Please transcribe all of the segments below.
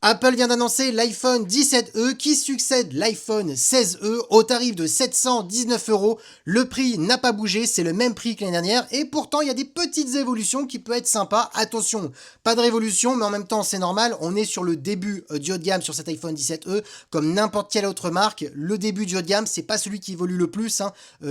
Apple vient d'annoncer l'iPhone 17e qui succède l'iPhone 16e au tarif de 719 €. Le prix n'a pas bougé, c'est le même prix que l'année dernière et pourtant il y a des petites évolutions qui peuvent être sympas. Attention, pas de révolution mais en même temps c'est normal, on est sur le début du haut de gamme sur cet iPhone 17e comme n'importe quelle autre marque. Le début du haut de gamme, c'est pas celui qui évolue le plus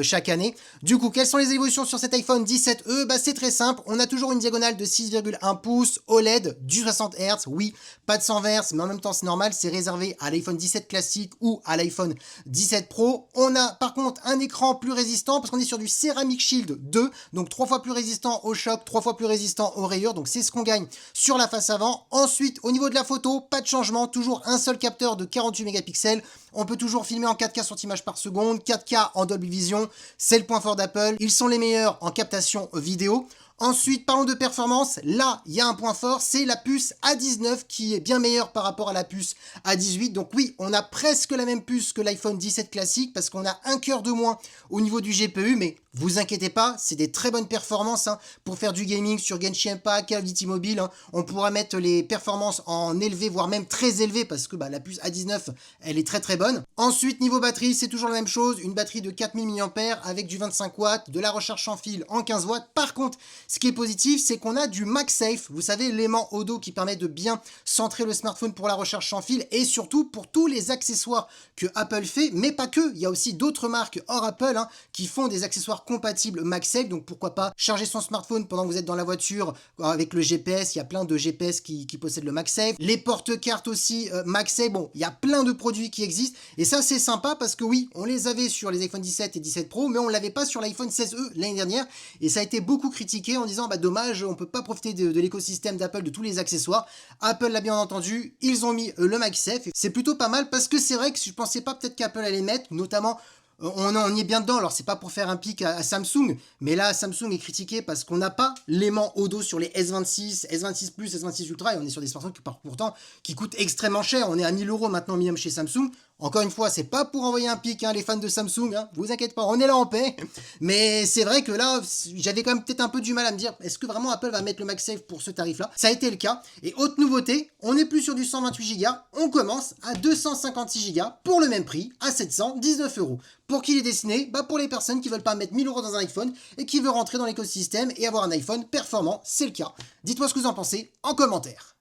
chaque année. Du coup, quelles sont les évolutions sur cet iPhone 17e? C'est très simple, on a toujours une diagonale de 6,1 pouces OLED du 60 Hz, oui, pas de 120 Hz, mais en même temps c'est normal, c'est réservé à l'iPhone 17 classique ou à l'iPhone 17 Pro. On a par contre un écran plus résistant parce qu'on est sur du Ceramic Shield 2, donc 3 fois plus résistant au choc, 3 fois plus résistant aux rayures, donc c'est ce qu'on gagne sur la face avant. Ensuite, au niveau de la photo, pas de changement, toujours un seul capteur de 48 mégapixels. On peut toujours filmer en 4K 60 images par seconde, 4K en Dolby Vision, c'est le point fort d'Apple. Ils sont les meilleurs en captation vidéo. Ensuite, parlons de performance. Là, il y a un point fort, c'est la puce A19 qui est bien meilleure par rapport à la puce A18. Donc oui, on a presque la même puce que l'iPhone 17 classique parce qu'on a un cœur de moins au niveau du GPU, mais vous inquiétez pas, c'est des très bonnes performances pour faire du gaming sur Genshin Impact, Call of Duty Mobile. On pourra mettre les performances en élevé, voire même très élevé parce que la puce A19, elle est très très bonne. Ensuite, niveau batterie, c'est toujours la même chose, une batterie de 4000 mAh avec du 25 watts, de la recharge sans fil en 15 watts. Par contre, ce qui est positif, c'est qu'on a du MagSafe, vous savez, l'aimant au dos qui permet de bien centrer le smartphone pour la recharge sans fil et surtout pour tous les accessoires que Apple fait, mais pas que. Il y a aussi d'autres marques hors Apple qui font des accessoires compatibles MagSafe, donc pourquoi pas charger son smartphone pendant que vous êtes dans la voiture avec le GPS. Il y a plein de GPS qui possèdent le MagSafe. Les porte-cartes aussi MagSafe, bon, il y a plein de produits qui existent et ça c'est sympa parce que oui, on les avait sur les iPhone 17 et 17 Pro, mais on l'avait pas sur l'iPhone 16e l'année dernière et ça a été beaucoup critiqué en disant dommage, on peut pas profiter de l'écosystème d'Apple, de tous les accessoires. Apple l'a bien entendu, ils ont mis le MagSafe. C'est plutôt pas mal parce que c'est vrai que je pensais pas peut-être qu'Apple allait mettre, notamment on y est bien dedans, alors c'est pas pour faire un pic à Samsung, mais là Samsung est critiqué parce qu'on n'a pas l'aimant au dos sur les S26, S26 Plus, S26 Ultra, et on est sur des smartphones pourtant qui coûtent extrêmement cher, on est à 1000 € maintenant minimum chez Samsung. Encore une fois, c'est pas pour envoyer un pic, les fans de Samsung, vous inquiétez pas, on est là en paix. Mais c'est vrai que là, j'avais quand même peut-être un peu du mal à me dire, est-ce que vraiment Apple va mettre le MagSafe pour ce tarif-là? Ça a été le cas. Et autre nouveauté, on n'est plus sur du 128 Go, on commence à 256 Go pour le même prix, à 719 €. Pour qui il est destiné? Pour les personnes qui veulent pas mettre 1000 € dans un iPhone et qui veulent rentrer dans l'écosystème et avoir un iPhone performant, c'est le cas. Dites-moi ce que vous en pensez en commentaire.